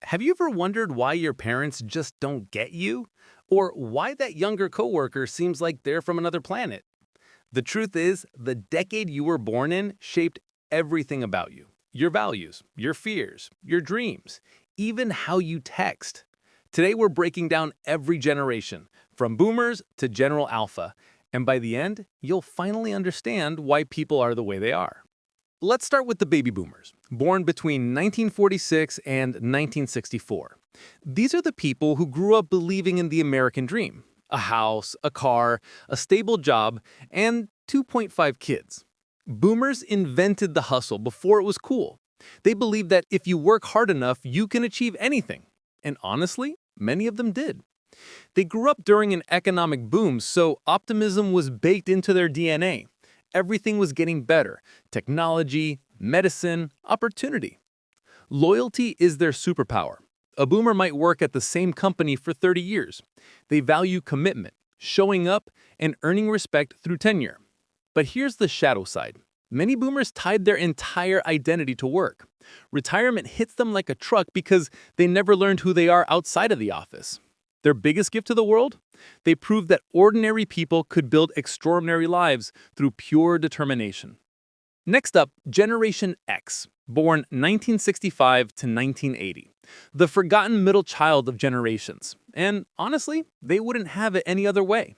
Have you ever wondered why your parents just don't get you? Or why that younger coworker seems like they're from another planet? The truth is, the decade you were born in shaped everything about you. Your values, your fears, your dreams, even how you text. Today we're breaking down every generation, from boomers to General Alpha, and by the end, you'll finally understand why people are the way they are. Let's start with the baby boomers, born between 1946 and 1964. These are the people who grew up believing in the American dream: a house, a car, a stable job, and 2.5 kids. Boomers invented the hustle before it was cool. They believed that if you work hard enough, you can achieve anything. And honestly, many of them did. They grew up during an economic boom, so optimism was baked into their DNA. Everything was getting better: technology, medicine, opportunity. Loyalty is their superpower. A boomer might work at the same company for 30 years. They value commitment, showing up, and earning respect through tenure. But here's the shadow side. Many boomers tied their entire identity to work. Retirement hits them like a truck because they never learned who they are outside of the office. Their biggest gift to the world? They proved that ordinary people could build extraordinary lives through pure determination. Next up, Generation X, born 1965 to 1980. The forgotten middle child of generations. And honestly, they wouldn't have it any other way.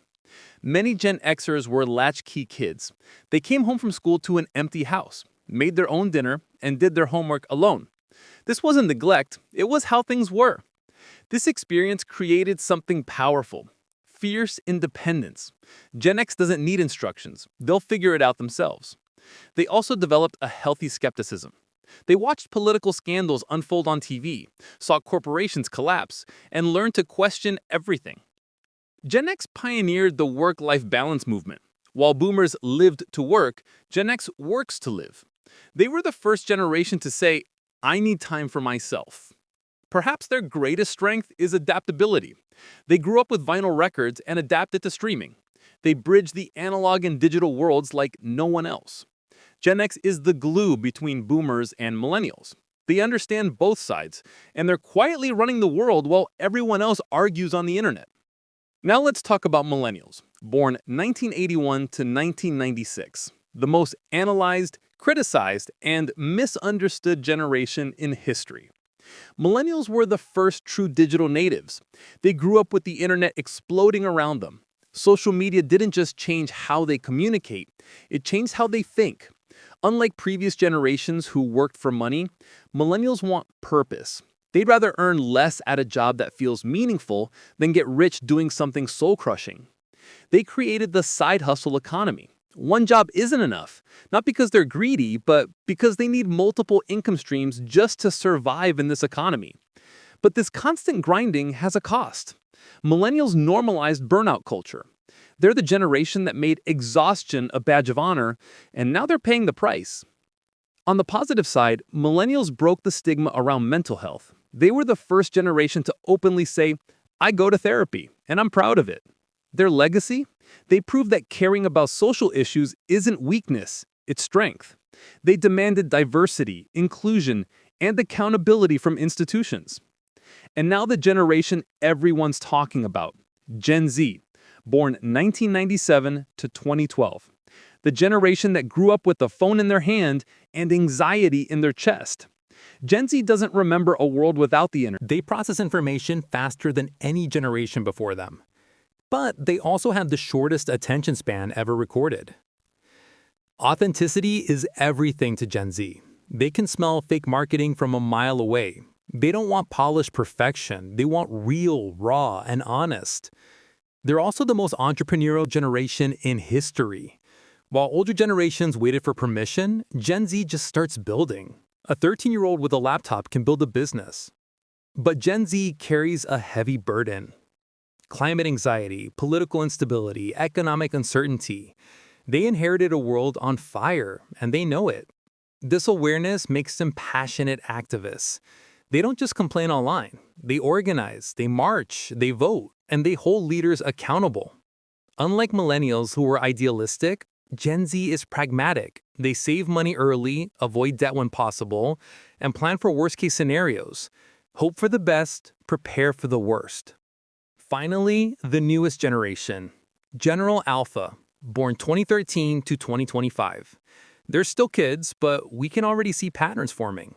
Many Gen Xers were latchkey kids. They came home from school to an empty house, made their own dinner, and did their homework alone. This wasn't neglect, it was how things were. This experience created something powerful: fierce independence. Gen X doesn't need instructions. They'll figure it out themselves. They also developed a healthy skepticism. They watched political scandals unfold on TV, saw corporations collapse, and learned to question everything. Gen X pioneered the work-life balance movement. While boomers lived to work, Gen X works to live. They were the first generation to say, "I need time for myself." Perhaps their greatest strength is adaptability. They grew up with vinyl records and adapted to streaming. They bridged the analog and digital worlds like no one else. Gen X is the glue between boomers and millennials. They understand both sides, and they're quietly running the world while everyone else argues on the internet. Now let's talk about millennials, born 1981 to 1996, the most analyzed, criticized, and misunderstood generation in history. Millennials were the first true digital natives. They grew up with the internet exploding around them. Social media didn't just change how they communicate, it changed how they think. Unlike previous generations who worked for money, millennials want purpose. They'd rather earn less at a job that feels meaningful than get rich doing something soul-crushing. They created the side hustle economy. One job isn't enough, not because they're greedy, but because they need multiple income streams just to survive in this economy. But this constant grinding has a cost. Millennials normalized burnout culture. They're the generation that made exhaustion a badge of honor, and now they're paying the price. On the positive side, millennials broke the stigma around mental health. They were the first generation to openly say, "I go to therapy, and I'm proud of it." Their legacy? They proved that caring about social issues isn't weakness, it's strength. They demanded diversity, inclusion, and accountability from institutions. And now the generation everyone's talking about, Gen Z, born 1997 to 2012. The generation that grew up with a phone in their hand and anxiety in their chest. Gen Z doesn't remember a world without the internet. They process information faster than any generation before them. But they also have the shortest attention span ever recorded. Authenticity is everything to Gen Z. They can smell fake marketing from a mile away. They don't want polished perfection. They want real, raw, and honest. They're also the most entrepreneurial generation in history. While older generations waited for permission, Gen Z just starts building. A 13-year-old with a laptop can build a business. But Gen Z carries a heavy burden. Climate anxiety, political instability, economic uncertainty. They inherited a world on fire, and they know it. This awareness makes them passionate activists. They don't just complain online. They organize, they march, they vote, and they hold leaders accountable. Unlike millennials who were idealistic, Gen Z is pragmatic. They save money early, avoid debt when possible, and plan for worst-case scenarios. Hope for the best, prepare for the worst. Finally, the newest generation, General Alpha, born 2013 to 2025. They're still kids, but we can already see patterns forming.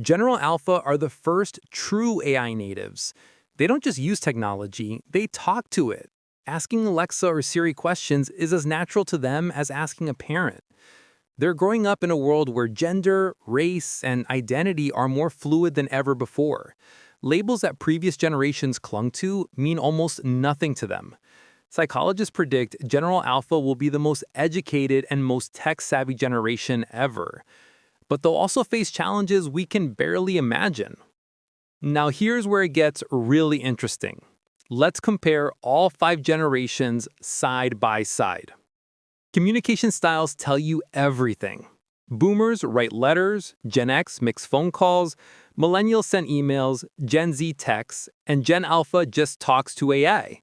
General Alpha are the first true AI natives. They don't just use technology, they talk to it. Asking Alexa or Siri questions is as natural to them as asking a parent. They're growing up in a world where gender, race, and identity are more fluid than ever before. Labels that previous generations clung to mean almost nothing to them. Psychologists predict General Alpha will be the most educated and most tech-savvy generation ever. But they'll also face challenges we can barely imagine. Now here's where it gets really interesting. Let's compare all 5 generations side by side. Communication styles tell you everything. Boomers write letters, Gen X makes phone calls, Millennials send emails, Gen Z texts, and Gen Alpha just talks to AI.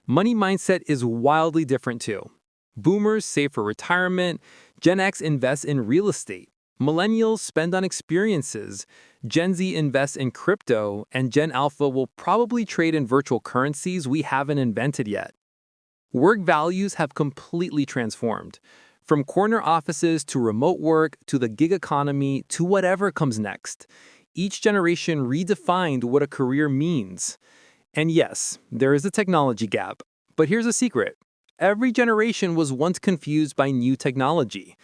Money mindset is wildly different too. Boomers save for retirement, Gen X invests in real estate, Millennials spend on experiences, Gen Z invests in crypto, and Gen Alpha will probably trade in virtual currencies we haven't invented yet. Work values have completely transformed. From corner offices to remote work to the gig economy to whatever comes next. Each generation redefined what a career means. And yes, there is a technology gap. But here's a secret. Every generation was once confused by new technology.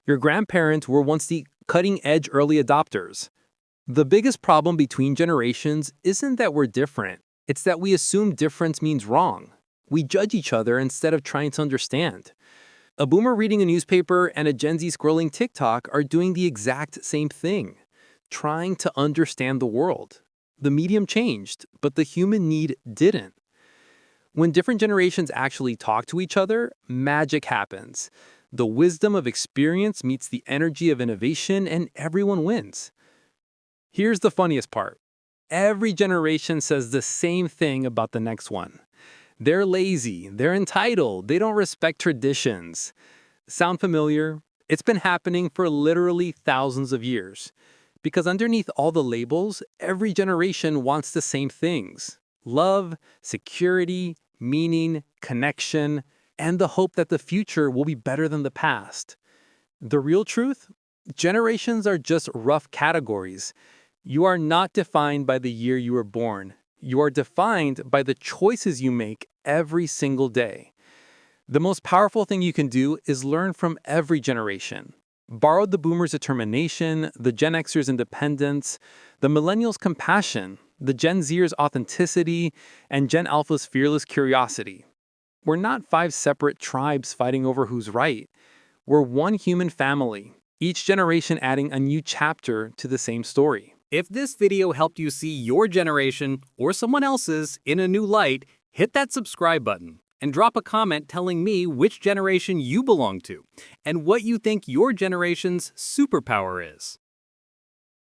Your grandparents were once the cutting-edge early adopters. The biggest problem between generations isn't that we're different. It's that we assume difference means wrong. We judge each other instead of trying to understand. A boomer reading a newspaper and a Gen Z scrolling TikTok are doing the exact same thing, trying to understand the world. The medium changed, but the human need didn't. When different generations actually talk to each other, magic happens. The wisdom of experience meets the energy of innovation, and everyone wins. Here's the funniest part. Every generation says the same thing about the next one. They're lazy, they're entitled, they don't respect traditions. Sound familiar? It's been happening for literally thousands of years. Because underneath all the labels, every generation wants the same things. Love, security, meaning, connection, and the hope that the future will be better than the past. The real truth? Generations are just rough categories. You are not defined by the year you were born. You are defined by the choices you make every single day. The most powerful thing you can do is learn from every generation. Borrow the boomers' determination, the Gen Xers' independence, the millennials' compassion, the Gen Zers' authenticity, and Gen Alpha's fearless curiosity. We're not 5 separate tribes fighting over who's right. We're one human family, each generation adding a new chapter to the same story. If this video helped you see your generation or someone else's in a new light, hit that subscribe button and drop a comment telling me which generation you belong to and what you think your generation's superpower is.